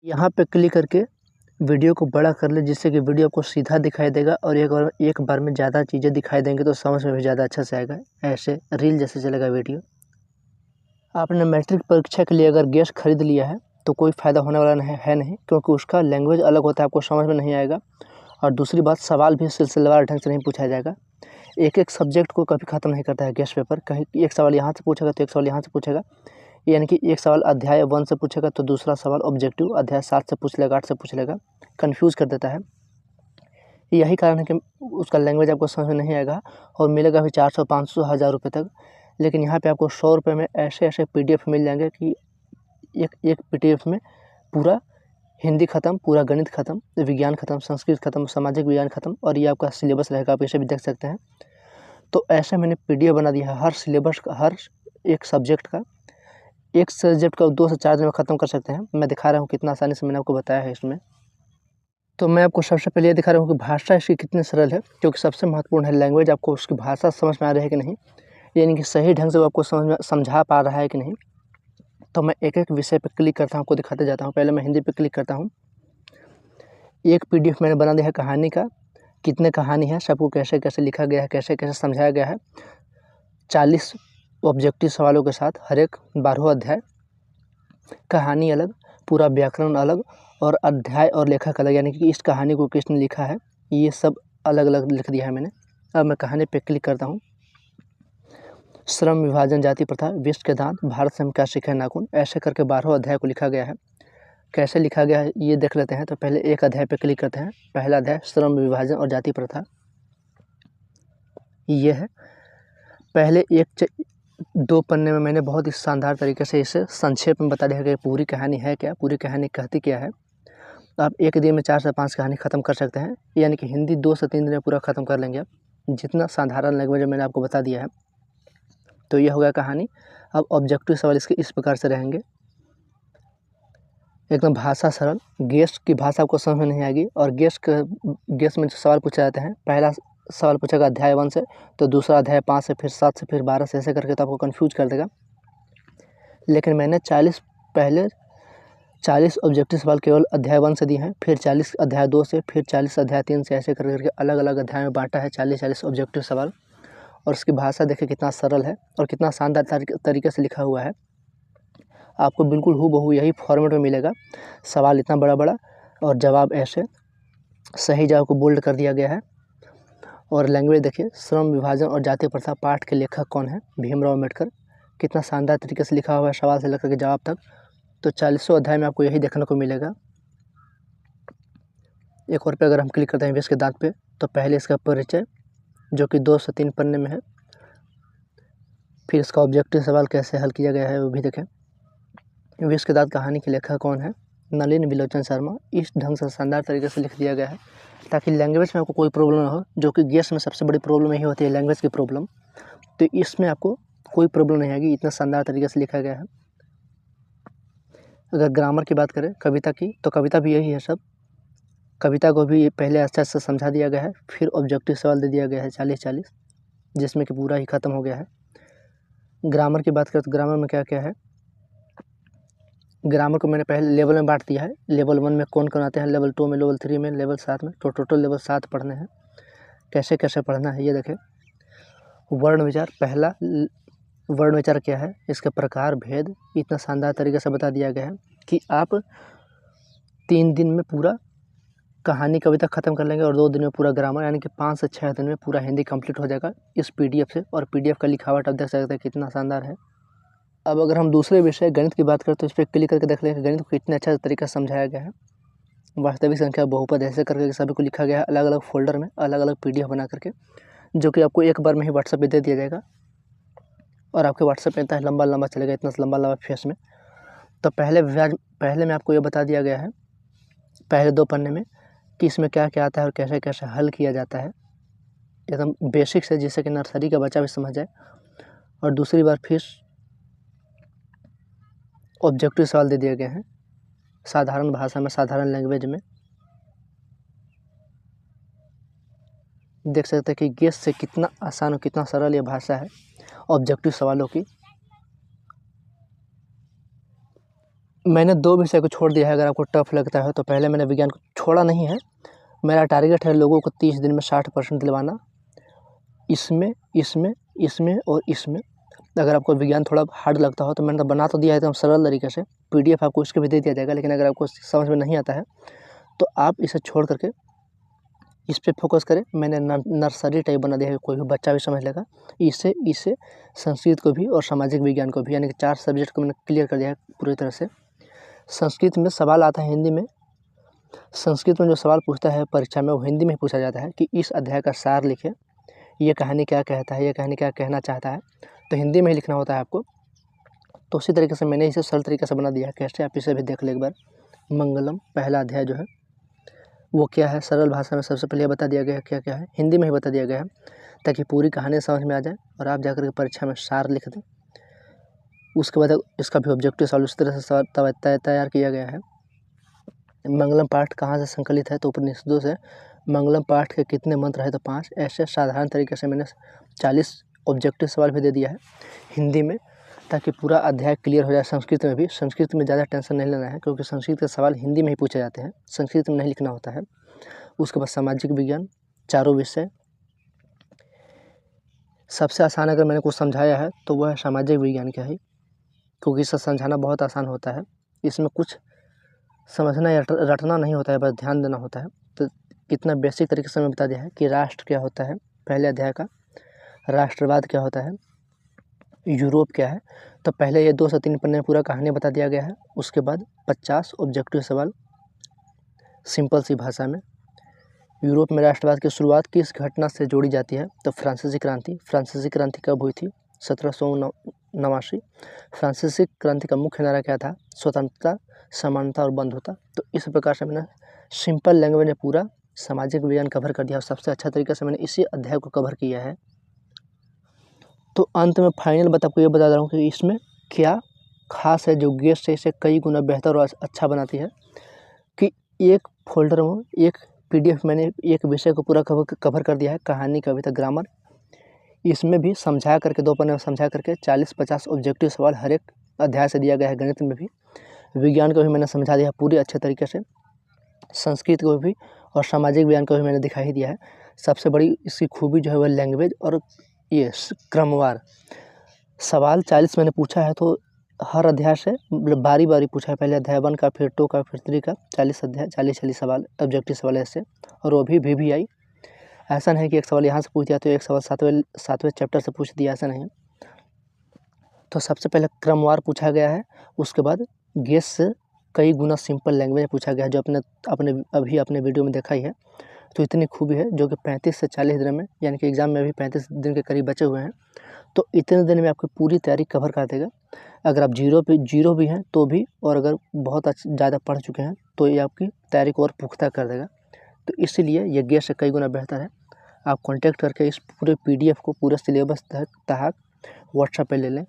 यहाँ पे क्लिक करके वीडियो को बड़ा कर ले, जिससे कि वीडियो आपको सीधा दिखाई देगा और एक बार में ज़्यादा चीज़ें दिखाई देंगे तो समझ में भी ज़्यादा अच्छा से आएगा। ऐसे रील जैसे चलेगा वीडियो। आपने मैट्रिक परीक्षा के लिए अगर गैस खरीद लिया है तो कोई फ़ायदा होने वाला नहीं, क्योंकि उसका लैंग्वेज अलग होता है, आपको समझ में नहीं आएगा। और दूसरी बात, सवाल भी सिलसिलेवार ढंग से नहीं पूछा जाएगा। एक सब्जेक्ट को कभी ख़त्म नहीं करता है गैस पेपर। कहीं एक सवाल यहाँ से पूछेगा तो एक सवाल यहाँ से पूछेगा, यानी कि एक सवाल अध्याय 1 से पूछेगा तो दूसरा सवाल ऑब्जेक्टिव अध्याय 7 से पूछ लेगा, 8 से पूछ लेगा, कन्फ्यूज़ कर देता है। यही कारण है कि उसका लैंग्वेज आपको समझ में नहीं आएगा और मिलेगा भी 400, 500, 1000 रुपये तक। लेकिन यहाँ पे आपको 100 रुपये में ऐसे PDF मिल जाएंगे कि एक PDF में पूरा हिंदी ख़त्म, पूरा गणित ख़त्म, विज्ञान ख़त्म, संस्कृत ख़त्म, सामाजिक विज्ञान ख़त्म, और ये आपका सिलेबस रहेगा। आप इसे भी देख सकते हैं। तो ऐसे मैंने PDF बना दिया है हर सिलेबस का, हर एक सब्जेक्ट का। एक सब्जेक्ट का 2 से 4 दिन में ख़त्म कर सकते हैं। मैं दिखा रहा हूँ कितना आसानी से मैंने आपको बताया है इसमें। तो मैं आपको सबसे पहले ये दिखा रहा हूँ कि भाषा इसकी कितनी सरल है, क्योंकि सबसे महत्वपूर्ण है लैंग्वेज। आपको उसकी भाषा समझ में आ रही है कि नहीं, यानी कि सही ढंग से वो आपको समझा पा रहा है कि नहीं। तो मैं एक विषय पर क्लिक करता हूँ, आपको दिखाते जाता हूँ। पहले मैं हिंदी पर क्लिक करता हूँ। एक PDF मैंने बना दिया है कहानी का। कितने कहानी है, सबको कैसे कैसे लिखा गया है, कैसे कैसे समझाया गया है। 40 ऑब्जेक्टिव सवालों के साथ, हर एक 12वां अध्याय, कहानी अलग, पूरा व्याकरण अलग, और अध्याय और लेखक अलग, यानी कि इस कहानी को किसने लिखा है, ये सब अलग अलग लिख दिया है मैंने। अब मैं कहानी पे क्लिक करता हूँ। श्रम विभाजन, जाति प्रथा, विश्व के दांत, भारत से हम क्या सीखे नाखून, ऐसे करके 12वां अध्याय को लिखा गया है। कैसे लिखा गया है ये देख लेते हैं। तो पहले एक अध्याय पे क्लिक करते हैं। पहला अध्याय श्रम विभाजन और जाति प्रथा, ये है। पहले 2 पन्ने में मैंने बहुत ही शानदार तरीके से इसे संक्षेप में बता दिया कि पूरी कहानी है क्या, पूरी कहानी कहती क्या है। आप एक दिन में 4 से 5 कहानी ख़त्म कर सकते हैं, यानी कि हिंदी 2 से 3 दिन में पूरा ख़त्म कर लेंगे आप, जितना साधारण लैंग्वेज मैंने आपको बता दिया है। तो ये हो गया कहानी। अब ऑब्जेक्टिव सवाल इसके इस प्रकार से रहेंगे। एकदम भाषा सरल। गैस की भाषा आपको समझ में नहीं आएगी, और गैस में जो सवाल पूछे जाते हैं, पहला सवाल पूछेगा अध्याय 1 से, तो दूसरा अध्याय 5 से, फिर 7 से, फिर 12 से, ऐसे करके तो आपको कन्फ्यूज कर देगा। लेकिन मैंने 40 ऑब्जेक्टिव सवाल केवल अध्याय 1 से दिए हैं, फिर 40 अध्याय 2 से, फिर 40 अध्याय 3 से, ऐसे करके अलग अलग अध्याय में बांटा है 40 ऑब्जेक्टिव सवाल। और उसकी भाषा देखिए कितना सरल है और कितना शानदार तरीके से लिखा हुआ है। आपको बिल्कुल हूबहू यही फॉर्मेट में मिलेगा। सवाल इतना बड़ा बड़ा और जवाब ऐसे, सही जवाब को बोल्ड कर दिया गया है। और लैंग्वेज देखिए, श्रम विभाजन और जाति प्रथा, पाठ के लेखक कौन है, भीमराव अम्बेडकर। कितना शानदार तरीके से लिखा हुआ है, सवाल से लेकर के जवाब तक। तो 40वें अध्याय में आपको यही देखने को मिलेगा। एक और पे अगर हम क्लिक करते हैं विश्व के दांत पे, तो पहले इसका परिचय जो कि 2 से 3 पन्ने में है, फिर इसका ऑब्जेक्टिव सवाल कैसे हल किया गया है वो भी देखें। विश्व के दांत कहानी के लेखक कौन है, नलिन विलोचन शर्मा। इस ढंग से शानदार तरीके से लिख दिया गया है ताकि लैंग्वेज में आपको कोई प्रॉब्लम ना हो, जो कि गैस में सबसे बड़ी प्रॉब्लम यही होती है, लैंग्वेज की प्रॉब्लम। तो इसमें आपको कोई प्रॉब्लम नहीं आएगी, इतना शानदार तरीके से लिखा गया है। अगर ग्रामर की बात करें कविता की, तो कविता भी यही है सब। कविता को भी पहले अच्छा से समझा दिया गया है, फिर ऑब्जेक्टिव सवाल दे दिया गया है 40, जिसमें कि पूरा ही ख़त्म हो गया है। ग्रामर की बात करें तो ग्रामर में क्या क्या है, ग्रामर को मैंने पहले लेवल में बांट दिया है। लेवल 1 में कौन कौन आते हैं, लेवल 2 में, लेवल 3 में, लेवल 7 में। तो टोटल लेवल 7 पढ़ने हैं। कैसे कैसे पढ़ना है ये देखें। वर्ण विचार, पहला वर्ण विचार क्या है, इसके प्रकार भेद, इतना शानदार तरीके से बता दिया गया है कि आप 3 दिन में पूरा कहानी कविता ख़त्म कर लेंगे और 2 दिन में पूरा ग्रामर, यानी कि 5 से 6 दिन में पूरा हिंदी कंप्लीट हो जाएगा इस PDF से। और PDF का लिखावट आप देख सकते हैं कितना शानदार है। अब अगर हम दूसरे विषय गणित की बात करें तो इस पर क्लिक करके देख लेंगे गणित को कितने अच्छा तरीके से समझाया गया है। वास्तविक संख्या, बहुपद, ऐसे करके सभी को लिखा गया है अलग अलग फोल्डर में, अलग अलग PDF बना करके, जो कि आपको एक बार में ही व्हाट्सएप पे दे दिया जाएगा। और आपके व्हाट्सएप पे इतना लंबा लंबा चलेगा, इतना लंबा फेस में। तो पहले में आपको ये बता दिया गया है पहले 2 पन्ने में कि इसमें क्या क्या आता है और कैसे कैसे हल किया जाता है, एकदम बेसिक से, जिससे कि नर्सरी का बच्चा भी समझ जाए। और दूसरी बार फिर ऑब्जेक्टिव सवाल दे दिए गए हैं साधारण भाषा में, साधारण लैंग्वेज में। देख सकते हैं कि गैस से कितना आसान और कितना सरल ये भाषा है ऑब्जेक्टिव सवालों की। मैंने 2 विषय को छोड़ दिया है। अगर आपको टफ लगता है तो पहले मैंने विज्ञान को छोड़ा नहीं है। मेरा टारगेट है लोगों को 30 दिन में 60% दिलवाना, इसमें और इसमें। अगर आपको विज्ञान थोड़ा हार्ड लगता हो तो मैंने तो बना तो दिया है एकदम सरल तरीके से, PDF आपको इसके भी दे दिया जाएगा। लेकिन अगर आपको समझ में नहीं आता है तो आप इसे छोड़ करके इस पे फोकस करें। मैंने नर्सरी टाइप बना दिया है, कोई भी बच्चा भी समझ लेगा। इससे संस्कृत को भी और सामाजिक विज्ञान को भी, यानी कि 4 सब्जेक्ट को मैंने क्लियर कर दिया है पूरी तरह से। संस्कृत में सवाल आता है हिंदी में। संस्कृत में जो सवाल पूछता है परीक्षा में वो हिंदी में पूछा जाता है कि इस अध्याय का सार लिखें, ये कहानी क्या कहता है, ये कहानी क्या कहना चाहता है, तो हिंदी में ही लिखना होता है आपको। तो उसी तरीके से मैंने इसे सरल तरीके से बना दिया है। कैसे, आप इसे भी देख ले एक बार। मंगलम पहला अध्याय जो है वो क्या है, सरल भाषा में सबसे पहले बता दिया गया है क्या क्या है, हिंदी में ही बता दिया गया है, ताकि पूरी कहानी समझ में आ जाए और आप जाकर के परीक्षा में सार लिख दें। उसके बाद इसका भी ऑब्जेक्टिव सॉल्व इस तरह से तैयार किया गया है। मंगलम पाठ कहाँ से संकलित है, तो उपनिषदों से। मंगलम पाठ के कितने मंत्र है, तो 5। ऐसे साधारण तरीके से मैंने 40 ऑब्जेक्टिव सवाल भी दे दिया है हिंदी में, ताकि पूरा अध्याय क्लियर हो जाए। संस्कृत में भी, संस्कृत में ज़्यादा टेंशन नहीं लेना है, क्योंकि संस्कृत के सवाल हिंदी में ही पूछे जाते हैं, संस्कृत में नहीं लिखना होता है। उसके बाद सामाजिक विज्ञान, चारों विषय। सबसे आसान अगर मैंने कुछ समझाया है तो वह है सामाजिक विज्ञान का ही, क्योंकि इसे समझाना बहुत आसान होता है। इसमें कुछ समझना या रटना नहीं होता है, बस ध्यान देना होता है। तो इतना बेसिक तरीके से मैं बता दिया है कि राष्ट्र क्या होता है पहले अध्याय का, राष्ट्रवाद क्या होता है, यूरोप क्या है। तो पहले ये 2 से 3 पन्ने में पूरा कहानी बता दिया गया है। उसके बाद 50 ऑब्जेक्टिव सवाल सिंपल सी भाषा में। यूरोप में राष्ट्रवाद की शुरुआत किस घटना से जोड़ी जाती है, तो फ्रांसीसी क्रांति। फ्रांसीसी क्रांति कब हुई थी, 1789। फ्रांसीसी क्रांति का मुख्य नारा क्या था, स्वतंत्रता, समानता और बंधुता। तो इस प्रकार से मैंने सिंपल लैंग्वेज में पूरा सामाजिक विज्ञान कवर कर दिया और सबसे अच्छा तरीके से मैंने इसी अध्याय को कवर किया है। तो अंत में फाइनल बात आपको ये बता रहा हूँ कि इसमें क्या खास है जो गेस्ट से इसे कई गुना बेहतर और अच्छा बनाती है, कि एक फोल्डर में एक PDF मैंने एक विषय को पूरा कवर कर दिया है, कहानी, कविता, ग्रामर। इसमें भी समझा करके 2 पन्ने में समझा करके 40-50 ऑब्जेक्टिव सवाल हर एक अध्याय से दिया गया है। गणित में भी, विज्ञान को भी मैंने समझा दिया पूरी अच्छे तरीके से, संस्कृत को भी और सामाजिक विज्ञान को भी मैंने दिखा ही दिया है। सबसे बड़ी इसकी खूबी जो है वह लैंग्वेज और ये क्रमवार सवाल 40 मैंने पूछा है, तो हर अध्याय से मतलब बारी बारी पूछा है। पहले अध्याय 1 का, फिर 2 का, फिर 3 का, 40 अध्याय, 40 सवाल ऑब्जेक्टिव सवाल ऐसे। और वो भी VVI, ऐसा नहीं कि एक सवाल यहाँ से पूछ दिया तो एक सवाल 7वें चैप्टर से पूछ दिया, ऐसा नहीं। तो सबसे पहले क्रमवार पूछा गया है। उसके बाद गेस से कई गुना सिंपल लैंग्वेज में पूछा गया है, जो अभी अपने वीडियो में देखा ही है। तो इतनी खूबी है जो कि 35 से 40 दिन में, यानी कि एग्ज़ाम में अभी 35 दिन के करीब बचे हुए हैं, तो इतने दिन में आपकी पूरी तैयारी कवर कर देगा। अगर आप जीरो भी हैं तो भी, और अगर बहुत ज़्यादा पढ़ चुके हैं तो ये आपकी तैयारी को और पुख्ता कर देगा। तो इसीलिए ये गेस से कई गुना बेहतर है। आप कॉन्टैक्ट करके इस पूरे PDF को पूरे सिलेबस तक व्हाट्सएप पे ले लें।